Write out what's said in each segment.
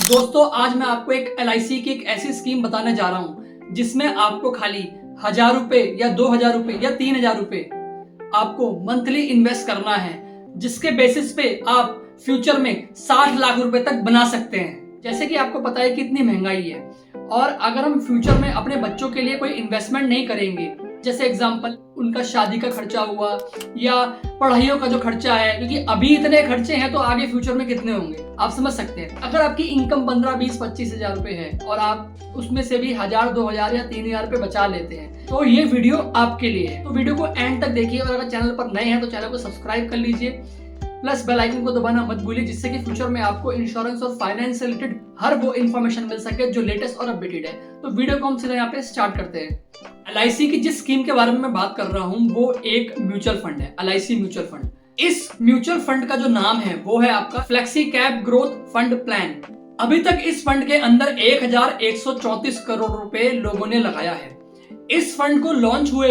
दोस्तों आज मैं आपको एक LIC की एक ऐसी स्कीम बताने जा रहा हूं जिसमें आपको खाली 1,000 रुपए या 2,000 रुपए या 3,000 रुपए आपको मंथली इन्वेस्ट करना है, जिसके बेसिस पे आप फ्यूचर में 60 लाख रुपए तक बना सकते हैं। जैसे कि आपको पता है कि इतनी महंगाई है और अगर हम फ्यूचर में अपने बच्चों के लिए कोई इन्वेस्टमेंट नहीं करेंगे, जैसे एग्जांपल उनका शादी का खर्चा हुआ या पढ़ाइयों का जो खर्चा है, क्योंकि अभी इतने खर्चे हैं तो आगे फ्यूचर में कितने होंगे आप समझ सकते हैं। अगर आपकी इनकम 15, 20, 25 हजार रुपए है और आप उसमें से भी 1,000, 2,000 या 3,000 रुपए बचा लेते हैं तो ये वीडियो आपके लिए है। तो वीडियो को एंड तक देखिए और अगर चैनल पर नए हैं तो चैनल को सब्सक्राइब कर लीजिए, प्लस बेल आइकन को दबाना मत भूलिए, जिससे कि फ्यूचर में आपको इंश्योरेंस और फाइनेंस से रिलेटेड हर वो इन्फॉर्मेशन मिल सके जो लेटेस्ट और अपडेटेड है। तो वीडियो को हम सीधे यहाँ पे स्टार्ट करते हैं। LIC की जिस स्कीम के बारे में मैं बात कर रहा हूँ वो एक म्यूचुअल फंड है, LIC म्यूचुअल फंड। इस म्यूचुअल फंड का जो नाम है वो है आपका flexi cap growth fund plan. अभी तक इस फंड के अंदर 1,134 करोड़ रुपए लोगों ने लगाया है। इस फंड को लॉन्च हुए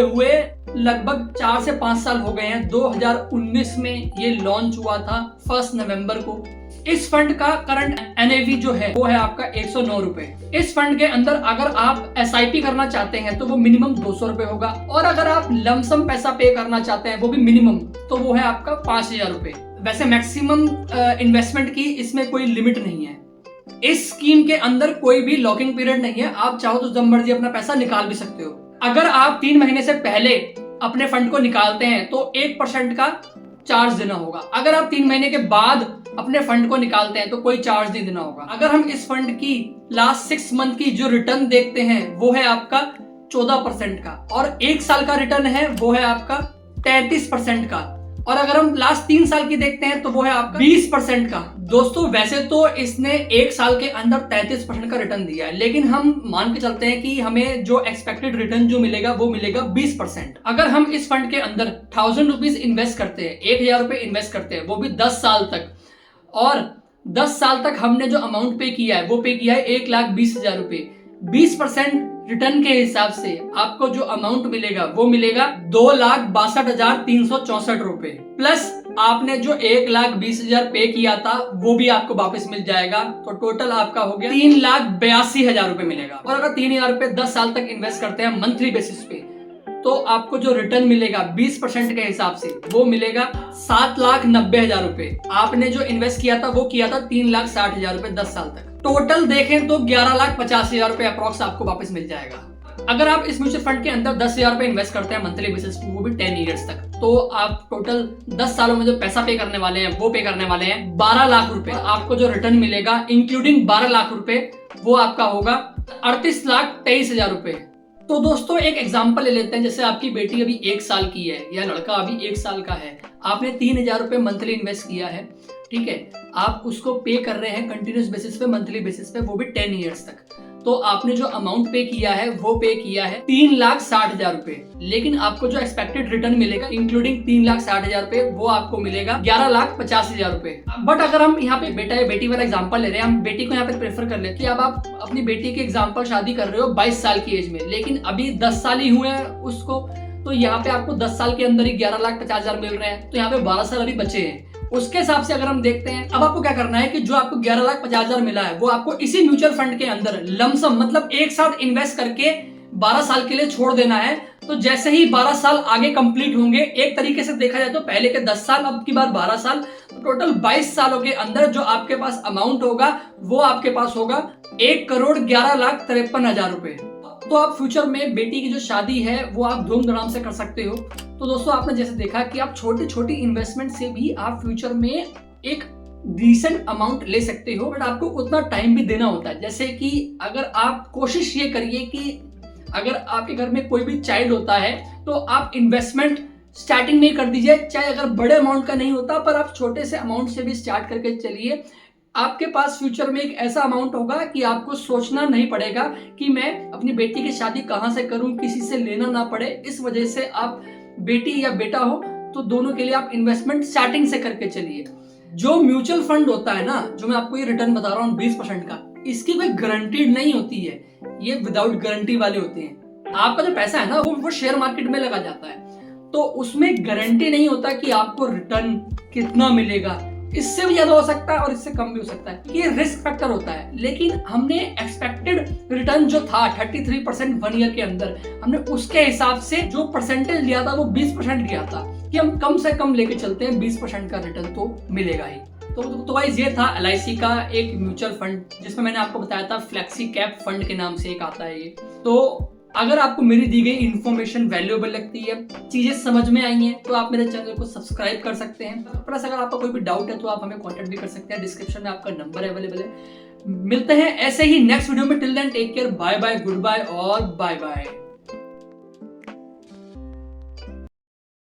लगभग 4 से 5 साल हो गए हैं। 2019 में ये लॉन्च हुआ था 1 नवंबर को। इस फंड का करंट NAV जो है वो है आपका 109 रुपए। इस फंड के अंदर अगर आप SIP करना चाहते हैं तो वो मिनिमम 200 रुपए होगा, और अगर आप लमसम पैसा पे करना चाहते हैं वो भी मिनिमम, तो वो है आपका 5,000 रुपए। वैसे मैक्सिमम इन्वेस्टमेंट की इसमें कोई लिमिट नहीं है। इस स्कीम के अंदर कोई भी लॉकिंग पीरियड नहीं है, आप चाहो तो जब मर्जी अपना पैसा निकाल भी सकते हो। अगर आप 3 महीने से पहले अपने फंड को निकालते हैं तो 1% का चार्ज देना होगा। अगर आप 3 महीने के बाद अपने फंड को निकालते हैं तो कोई चार्ज नहीं देना होगा। अगर हम इस फंड की लास्ट 6 मंथ की जो रिटर्न देखते हैं वो है आपका 14% का, और 1 साल का रिटर्न है वो है आपका 33% का, और अगर हम लास्ट 3 साल की देखते हैं तो वो है आपका 20% का। दोस्तों वैसे तो इसने 1 साल के अंदर 33% का रिटर्न दिया है, लेकिन हम मान के चलते हैं कि हमें जो एक्सपेक्टेड रिटर्न जो मिलेगा वो मिलेगा 20%। अगर हम इस फंड के अंदर 1,000 रुपीज इन्वेस्ट करते हैं, 1,000 रुपए इन्वेस्ट करते हैं, वो भी 10 साल तक, और 10 साल तक हमने जो अमाउंट पे किया है वो पे किया है 1,20,000 रुपए, 20% रिटर्न के हिसाब से आपको जो अमाउंट मिलेगा वो मिलेगा 2,62,364 रुपए, प्लस आपने जो 1,20,000 पे किया था वो भी आपको वापस मिल जाएगा। तो टोटल आपका हो गया 3,82,000 रुपए मिलेगा। और अगर 3,000 रुपए 10 साल तक इन्वेस्ट करते हैं मंथली बेसिस पे तो आपको जो रिटर्न मिलेगा 20% के हिसाब से वो मिलेगा 7,90,000 रुपए। आपने जो इन्वेस्ट किया था वो किया था 3,60,000 रुपए 10 साल तक। टोटल देखें तो 11,50,000 रुपए अप्रॉक्स आपको वापस मिल जाएगा। अगर आप इस म्यूचुअल फंड के अंदर 10,000 रुपए इन्वेस्ट करते हैं मंथली बेसिस पे, वो भी 10 ईयर्स तक, तो आप टोटल 10 सालों में जो पैसा पे करने वाले हैं वो पे करने वाले हैं 12 लाख रुपए। आपको जो रिटर्न मिलेगा इंक्लूडिंग 12 लाख रुपए वो आपका होगा 38,23,000 रुपए। तो दोस्तों एक एग्जांपल ले लेते हैं, जैसे आपकी बेटी अभी 1 साल की है या लड़का अभी 1 साल का है, आपने 3,000 रुपए मंथली इन्वेस्ट किया है, ठीक है, आप उसको पे कर रहे हैं कंटिन्यूस बेसिस पे, मंथली बेसिस पे, वो भी 10 ईयर्स तक। तो आपने जो अमाउंट पे किया है वो पे किया है 3,60,000 रुपए, लेकिन आपको जो एक्सपेक्टेड रिटर्न मिलेगा इंक्लूडिंग 3,60,000 रुपए वो आपको मिलेगा 11,50,000 रुपए। बट अगर हम यहाँ पे बेटा या बेटी वाला एग्जांपल ले रहे हैं, हम बेटी को यहाँ पे प्रेफर कर लेते हैं। अब आप अपनी बेटी के एग्जांपल शादी कर रहे हो 22 साल की एज में, लेकिन अभी 10 साल ही हुए हैं उसको, तो यहाँ पे आपको 10 साल के अंदर ही 11,50,000 मिल रहे हैं, तो यहाँ पे 12 साल अभी बचे हैं। उसके हिसाब से अगर हम देखते हैं, अब आपको क्या करना है कि जो आपको 11,50,000 मिला है वो आपको इसी म्यूचुअल फंड के अंदर लमसम मतलब एक साथ इन्वेस्ट करके 12 साल के लिए छोड़ देना है। तो जैसे ही 12 साल आगे कंप्लीट होंगे, एक तरीके से देखा जाए तो पहले के 10 साल, अब की बार 12 साल, तो टोटल 22 सालों के अंदर जो आपके पास अमाउंट होगा वो आपके पास होगा 1,11,53,000 रुपए। तो आप फ्यूचर में बेटी की जो शादी है वो आप धूमधाम से कर सकते हो। तो दोस्तों आपने जैसे देखा कि आप छोटी छोटी इन्वेस्टमेंट से भी आप फ्यूचर में एक डिसेंट अमाउंट ले सकते हो, बट आपको उतना टाइम भी देना होता है। जैसे कि अगर आप कोशिश ये करिए कि अगर आपके घर में कोई भी चाइल्ड होता है तो आप इन्वेस्टमेंट स्टार्टिंग में कर दीजिए, चाहे अगर बड़े अमाउंट का नहीं होता पर आप छोटे से अमाउंट से भी स्टार्ट करके चलिए। आपके पास फ्यूचर में एक ऐसा अमाउंट होगा कि आपको सोचना नहीं पड़ेगा कि मैं अपनी बेटी की शादी कहां से करूं, किसी से लेना ना पड़े। इस वजह से आप बेटी या बेटा हो तो दोनों के लिए आप इन्वेस्टमेंट स्टार्टिंग से करके चलिए। जो म्यूचुअल फंड होता है ना, जो मैं आपको ये रिटर्न बता रहा हूँ 20% का, इसकी कोई गारंटीड नहीं होती है, ये विदाउट गारंटी वाले होते हैं। आपका जो पैसा है ना वो शेयर मार्केट में लगा जाता है, तो उसमें गारंटी नहीं होता कि आपको रिटर्न कितना मिलेगा। इससे भी ज्यादा हो सकता है और इससे कम भी हो सकता है, ये रिस्क फैक्टर होता है। लेकिन हमने एक्सपेक्टेड रिटर्न जो था 33% 1 ईयर के अंदर, हमने उसके हिसाब से जो परसेंटेज लिया था वो 20% लिया था कि हम कम से कम लेके चलते हैं, 20% का रिटर्न तो मिलेगा ही। तो गाइस ये था LIC का एक म्यूचुअल फंड, जिसमें मैंने आपको बताया था फ्लेक्सी कैप फंड के नाम से एक आता है ये। तो अगर आपको मेरी दी गई इन्फॉर्मेशन वैल्यूएबल लगती है, चीजें समझ में आई हैं, तो आप मेरे चैनल को सब्सक्राइब कर सकते हैं। प्लस अगर आपका कोई भी डाउट है तो आप हमें कांटेक्ट भी कर सकते हैं, डिस्क्रिप्शन में आपका नंबर अवेलेबल है। मिलते हैं ऐसे ही नेक्स्ट वीडियो में। Till then take care, bye bye, good bye और बाय बाय।